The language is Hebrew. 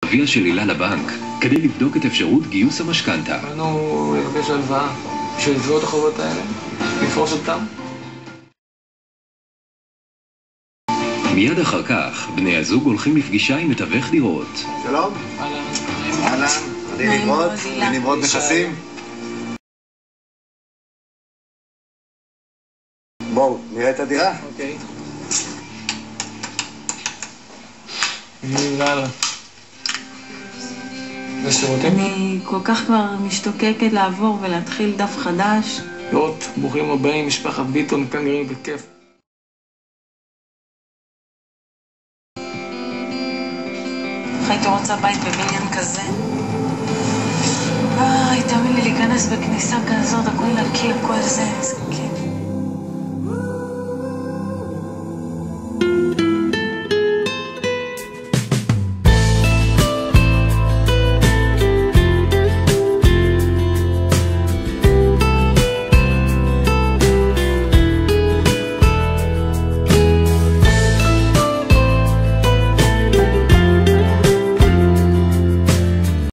גביע של הילה לבנק כדי לבדוק את אפשרות גיוס המשכנתה. באנו לבקש הלוואה בשביל לתבוע את החובות האלה, לפרוס אותם. מיד אחר כך, בני הזוג הולכים לפגישה עם מתווך דירות. שלום. אהלן. אני נמרוד נכסים. בואו, נראה את הדירה. אוקיי. יאללה. אני כל כך כבר משתוקקת לעבור ולהתחיל דף חדש. לראות, ברוכים הבאים, משפחת ביטון, כאן נראים בכיף. איך הייתי רוצה בית בבניין כזה? תאמין לי להיכנס בכניסה כזאת, הכל נקי, הכל זה, איזה כיף.